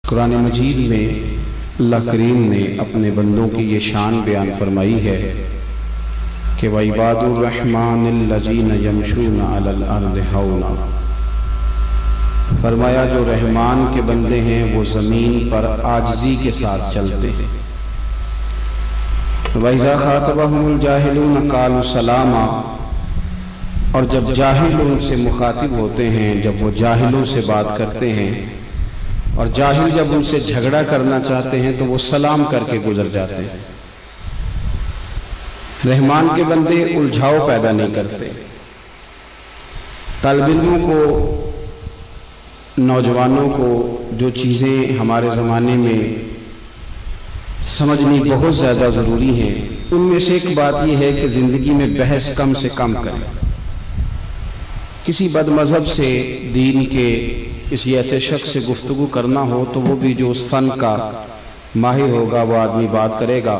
कुरान मजीद में अल्लाह करीम ने अपने बंदों की ये शान बयान फरमाई है कि वइबादुर रहमानिल्लज़ीना यमशूना अलल अर्ज़ि हौना। फरमाया जो रहमान के बंदे हैं वो ज़मीन पर आजिज़ी के साथ चलते हैं। वइज़ा ख़ातबहुमुल जाहिलूना क़ालू सलामा, और जब जाहिल उनसे मुखातिब होते हैं, जब वो जाहिलों से बात करते हैं और जाहिल जब उनसे झगड़ा करना चाहते हैं तो वो सलाम करके गुजर जाते हैं। रहमान के बंदे उलझाव पैदा नहीं करते। तालिब इल्मों को, नौजवानों को जो चीज़ें हमारे ज़माने में समझनी बहुत ज़्यादा ज़रूरी हैं, उनमें से एक बात यह है कि ज़िंदगी में बहस कम से कम करें। किसी बदमज़हब से, दीन के किसी ऐसे शख्स से गुफ्तगू करना हो तो वो भी जो उस फन का माहिर होगा वो आदमी बात करेगा।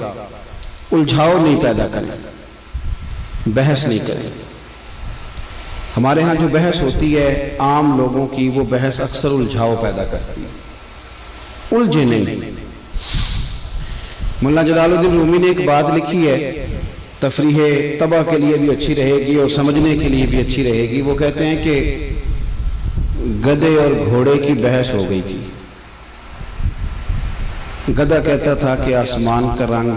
उलझाव नहीं पैदा करें, बहस नहीं करें। हमारे यहाँ जो बहस होती है आम लोगों की, वो बहस अक्सर उलझाव पैदा करती है, उलझे नहीं। मुल्ला जलालुद्दीन रूमी ने एक बात लिखी है, तफरीह तबा के लिए भी अच्छी रहेगी और समझने के लिए भी अच्छी रहेगी। वो कहते हैं कि गधे और घोड़े की बहस हो गई थी। गधा कहता था कि आसमान का रंग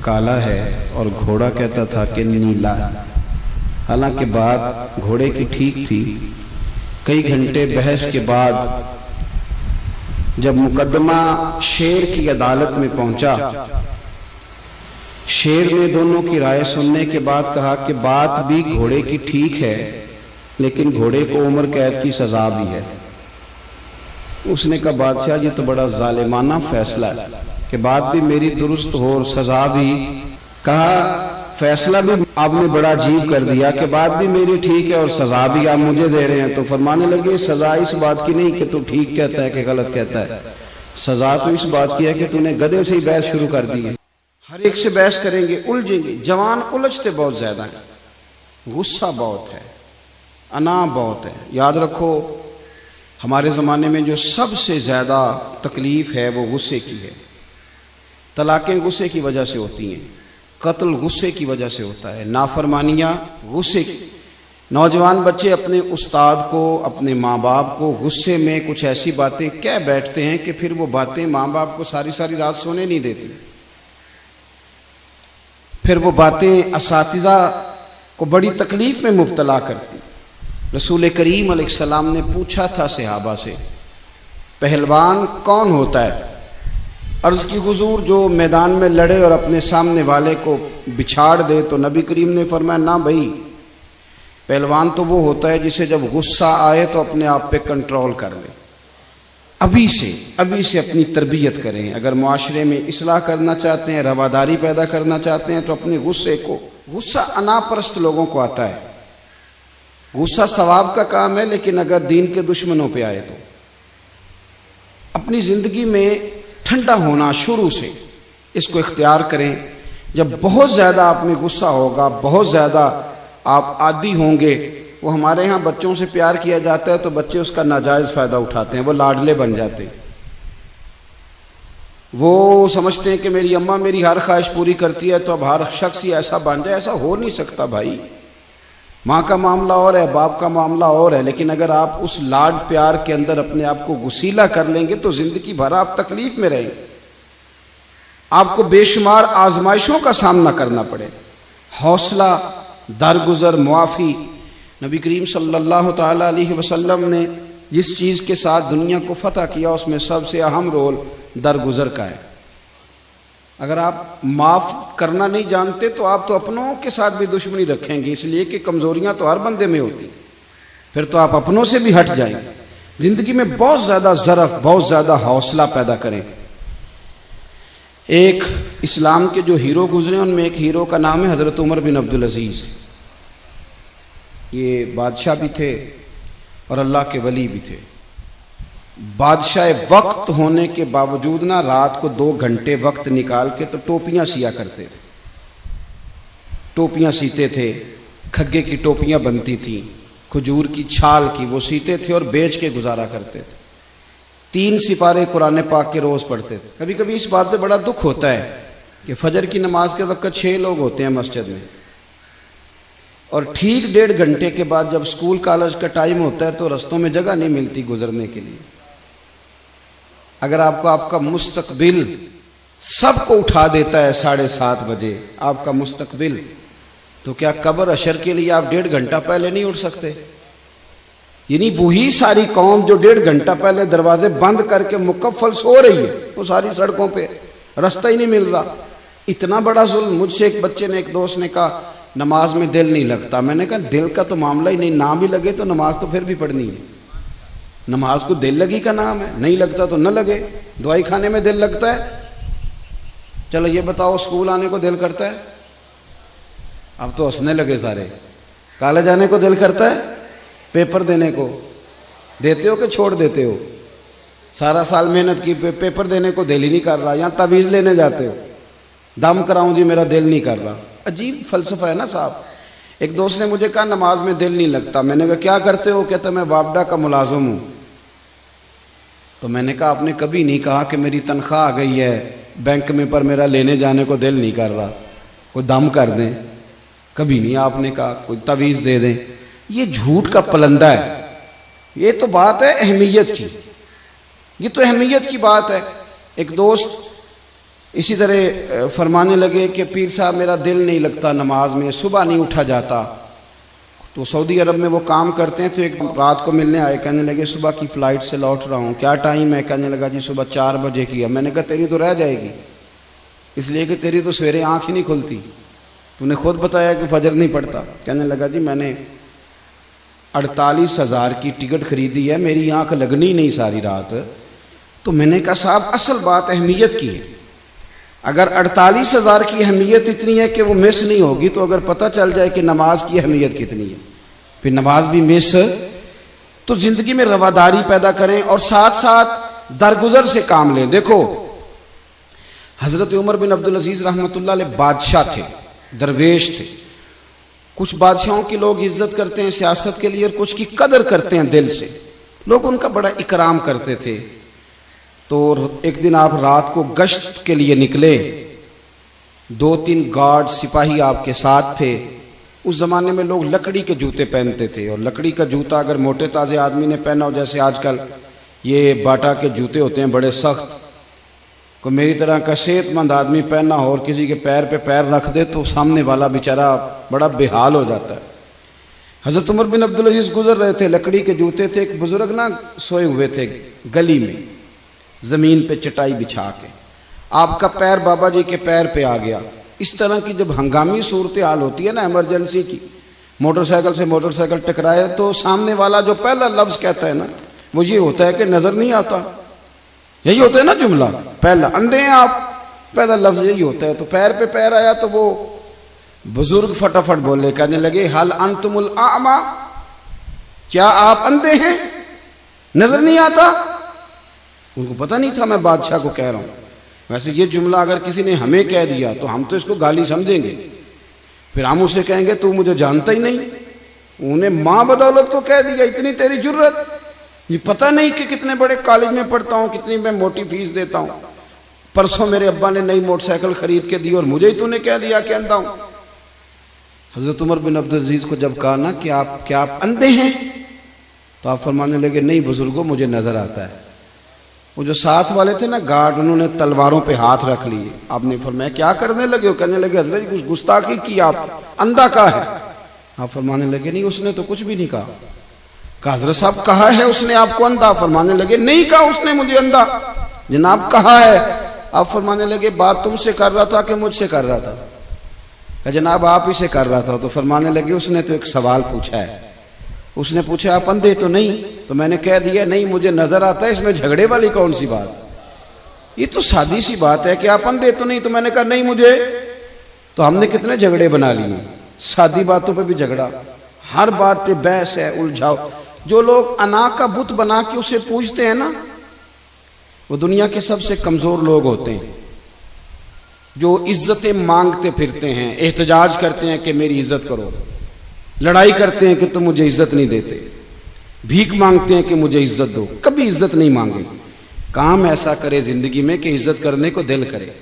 काला है और घोड़ा कहता था कि नीला है। हालांकि बात घोड़े की ठीक थी। कई घंटे बहस के बाद जब मुकदमा शेर की अदालत में पहुंचा, शेर ने दोनों की राय सुनने के बाद कहा कि बात भी घोड़े की ठीक है, लेकिन घोड़े को उम्र कैद की सजा भी है। उसने कहा बादशाह जी तो बड़ा जालिमाना फैसला है कि बात भी मेरी दुरुस्त हो और सजा भी। कहा फैसला भी आपने बड़ा अजीब कर दिया कि बात भी मेरी ठीक है और सजा भी आप मुझे दे रहे हैं। तो फरमाने लगे सजा इस बात की नहीं कि तू ठीक कहता है कि गलत कहता है, सजा तो इस बात की है कि तूने गधे से ही बहस शुरू कर दी है। हर एक से बहस करेंगे, उलझेंगे। जवान उलझते बहुत ज्यादा हैं, गुस्सा बहुत है, अना बहुत है। याद रखो हमारे ज़माने में जो सबसे ज़्यादा तकलीफ़ है वो गुस्से की है। तलाक़ें गुस्से की वजह से होती हैं, कत्ल गुस्से की वजह से होता है, नाफरमानियाँ गुस्से की। नौजवान बच्चे अपने उस्ताद को, अपने माँ बाप को गुस्से में कुछ ऐसी बातें कह बैठते हैं कि फिर वो बातें माँ बाप को सारी सारी रात सोने नहीं देती। फिर वो बातें असातिज़ा को बड़ी तकलीफ़ में मुब्तला करती। रसूल करीम अलैहिस्सलाम ने पूछा था सहाबा से, पहलवान कौन होता है? अर्ज़ की हुजूर जो मैदान में लड़े और अपने सामने वाले को बिछाड़ दे। तो नबी करीम ने फरमाया ना भाई, पहलवान तो वो होता है जिसे जब गुस्सा आए तो अपने आप पे कंट्रोल कर ले। अभी से अपनी तरबियत करें। अगर मुआशरे में इस्लाह करना चाहते हैं, रवादारी पैदा करना चाहते हैं, तो अपने गुस्से को, गुस्सा अनापरस्त लोगों को आता है। गुस्सा सवाब का काम है, लेकिन अगर दीन के दुश्मनों पे आए तो अपनी ज़िंदगी में ठंडा होना शुरू से इसको इख्तियार करें। जब बहुत ज़्यादा आप में गुस्सा होगा, बहुत ज़्यादा आप आदी होंगे। वो हमारे यहाँ बच्चों से प्यार किया जाता है तो बच्चे उसका नाजायज़ फ़ायदा उठाते हैं, वो लाडले बन जाते हैं। वो समझते हैं कि मेरी अम्मा मेरी हर ख्वाहिश पूरी करती है तो अब हर शख्स ही ऐसा बन जाए। ऐसा हो नहीं सकता भाई। माँ का मामला और है, बाप का मामला और है। लेकिन अगर आप उस लाड प्यार के अंदर अपने आप को गुसीला कर लेंगे तो ज़िंदगी भर आप तकलीफ़ में रहेंगे। आपको बेशुमार आजमाइशों का सामना करना पड़े। हौसला, दरगुजर, मुआफ़ी। नबी करीम सल्लल्लाहु ताला अलैहि वसल्लम ने जिस चीज़ के साथ दुनिया को फ़तह किया उसमें सबसे अहम रोल दरगुजर का है। अगर आप माफ़ करना नहीं जानते तो आप तो अपनों के साथ भी दुश्मनी रखेंगे, इसलिए कि कमज़ोरियाँ तो हर बंदे में होती। फिर तो आप अपनों से भी हट जाएंगे। ज़िंदगी में बहुत ज़्यादा ज़रफ़, बहुत ज़्यादा हौसला पैदा करें। एक इस्लाम के जो हीरो गुजरे उनमें एक हीरो का नाम है हज़रत उमर बिन अब्दुल अज़ीज़। ये बादशाह भी थे और अल्लाह के वली भी थे। बादशाह वक्त होने के बावजूद ना रात को 2 घंटे वक्त निकाल के तो टोपियाँ सिया करते थे। टोपियाँ सीते थे, खग्गे की टोपियाँ बनती थीं, खजूर की छाल की वो सीते थे और बेच के गुजारा करते थे। 3 सिपारे कुरान पाक के रोज पढ़ते थे। कभी कभी इस बात से बड़ा दुख होता है कि फजर की नमाज के वक्त 6 लोग होते हैं मस्जिद में, और ठीक 1.5 घंटे के बाद जब स्कूल कॉलेज का टाइम होता है तो रस्तों में जगह नहीं मिलती गुजरने के लिए। अगर आपको आपका मुस्तकबिल सबको उठा देता है 7:30 बजे आपका मुस्तकबिल, तो क्या कब्र अशर के लिए आप 1.5 घंटा पहले नहीं उठ सकते? यानी वही सारी कौम जो 1.5 घंटा पहले दरवाजे बंद करके मुकफ्फल सो रही है, वो सारी सड़कों पे, रास्ता ही नहीं मिल रहा। इतना बड़ा जुल्म। मुझसे एक बच्चे ने, एक दोस्त ने कहा नमाज में दिल नहीं लगता। मैंने कहा दिल का तो मामला ही नहीं, ना भी लगे तो नमाज तो फिर भी पढ़नी है। नमाज को दिल लगी का नाम है, नहीं लगता तो न लगे। दवाई खाने में दिल लगता है? चलो ये बताओ, स्कूल आने को दिल करता है? अब तो हंसने लगे सारे। कॉलेज आने को दिल करता है? पेपर देने को देते हो कि छोड़ देते हो? सारा साल मेहनत की, पेपर देने को दिल ही नहीं कर रहा। यहाँ तवीज़ लेने जाते हो, दम कराऊं जी मेरा दिल नहीं कर रहा। अजीब फलसफा है ना साहब। एक दोस्त ने मुझे कहा नमाज में दिल नहीं लगता। मैंने कहा क्या करते हो? कहता मैं वापडा का मुलाजिम हूँ। तो मैंने कहा आपने कभी नहीं कहा कि मेरी तनख्वाह आ गई है बैंक में पर मेरा लेने जाने को दिल नहीं कर रहा, कोई दम कर दें। कभी नहीं आपने कहा कोई तवीज़ दे दें। ये झूठ का पलंदा है। ये तो बात है अहमियत की, ये तो अहमियत की बात है। एक दोस्त इसी तरह फरमाने लगे कि पीर साहब मेरा दिल नहीं लगता नमाज में, सुबह नहीं उठा जाता। तो सऊदी अरब में वो काम करते हैं। तो एक रात को मिलने आए, कहने लगे सुबह की फ़्लाइट से लौट रहा हूँ, क्या टाइम है? कहने लगा जी सुबह 4 बजे की है। मैंने कहा तेरी तो रह जाएगी, इसलिए कि तेरी तो सवेरे आँख ही नहीं खुलती, तूने खुद बताया कि फजर नहीं पड़ता। कहने लगा जी मैंने 48,000 की टिकट खरीदी है, मेरी आँख लगनी नहीं सारी रात। तो मैंने कहा साहब असल बात अहमियत की है। अगर 48,000 की अहमियत इतनी है कि वो मिस नहीं होगी, तो अगर पता चल जाए कि नमाज की अहमियत कितनी है, फिर नमाज भी मिस। तो जिंदगी में रवादारी पैदा करें और साथ साथ दरगुजर से काम लें। देखो हजरत उमर बिन अब्दुल अजीज रहमतुल्लाह अलैह बादशाह थे, दरवेश थे। कुछ बादशाहों की लोग इज्जत करते हैं सियासत के लिए, और कुछ की कदर करते हैं दिल से। लोग उनका बड़ा इकराम करते थे। तो एक दिन आप रात को गश्त के लिए निकले, 2-3 गार्ड सिपाही आपके साथ थे। उस ज़माने में लोग लकड़ी के जूते पहनते थे, और लकड़ी का जूता अगर मोटे ताज़े आदमी ने पहना हो, जैसे आजकल ये बाटा के जूते होते हैं बड़े सख्त, को मेरी तरह का सेहतमंद आदमी पहनना हो और किसी के पैर पे पैर रख दे तो सामने वाला बेचारा बड़ा बेहाल हो जाता है। हज़रत उमर बिन अब्दुल अजीज गुजर रहे थे, लकड़ी के जूते थे। एक बुजुर्ग ना सोए हुए थे गली में, ज़मीन पे चटाई बिछा के। आपका पैर बाबा जी के पैर पे आ गया। इस तरह की जब हंगामी सूरत हाल होती है ना, इमरजेंसी की, मोटरसाइकिल से मोटरसाइकिल टकराए, तो सामने वाला जो पहला लफ्ज़ कहता है ना, वो ये होता है कि नज़र नहीं आता। यही होता है ना जुमला, पहला अंधे हैं आप, पहला लफ्ज़ यही होता है। तो पैर पे पैर आया तो वो बुजुर्ग फटाफट बोले, कहने लगे हल अंतुमुल आमा, क्या आप अंधे हैं, नज़र नहीं आता? उनको पता नहीं था मैं बादशाह को कह रहा हूँ। वैसे ये जुमला अगर किसी ने हमें कह दिया तो हम तो इसको गाली समझेंगे, फिर हम उसे कहेंगे तू मुझे जानता ही नहीं। उन्हें माँ बदौलत को कह दिया, इतनी तेरी जुर्रत, ये पता नहीं कि कितने बड़े कॉलेज में पढ़ता हूँ, कितनी मैं मोटी फीस देता हूँ, परसों मेरे अब्बा ने नई मोटरसाइकिल खरीद के दी और मुझे ही तूने कह दिया कि अंधा हूँ। हज़रत उमर बिन अब्दुल अजीज को जब कहा ना कि क्या आप अंधे हैं, तो आप फरमाने लगे नहीं बुजुर्गों मुझे नजर आता है। वो जो साथ वाले थे ना गार्ड, उन्होंने तलवारों पे हाथ रख लिए। आपने फरमाया क्या करने लगे हो? कहने लगे हज़रत कुछ गुस्ताखी की, आप अंधा का है। आप फरमाने लगे नहीं उसने तो कुछ भी नहीं कहा। कहा हज़रत साहब कहा है उसने आपको अंधा? फरमाने लगे नहीं कहा उसने मुझे अंधा, जनाब कहा है। आप फरमाने लगे बात तुमसे कर रहा था कि मुझसे कर रहा था? कहा जनाब आप ही से कर रहा था। तो फरमाने लगे उसने तो एक सवाल पूछा है, उसने पूछा आप अंधे तो नहीं? तो मैंने कह दिया नहीं मुझे नजर आता है, इसमें झगड़े वाली कौन सी बात? ये तो सादी सी बात है कि आप अंधे तो नहीं। तो मैंने कहा नहीं मुझे। तो हमने कितने झगड़े बना लिए, सादी बातों पे भी झगड़ा, हर बात पे बहस है, उलझाओ। जो लोग अना का बुत बना के उसे पूजते हैं ना, वो दुनिया के सबसे कमजोर लोग होते हैं। जो इज्जतें मांगते फिरते हैं, एहतजाज करते हैं कि मेरी इज्जत करो, लड़ाई करते हैं कि तुम मुझे इज्जत नहीं देते, भीख मांगते हैं कि मुझे इज्जत दो, कभी इज्जत नहीं मांगे। काम ऐसा करे जिंदगी में कि इज्जत करने को दिल करे।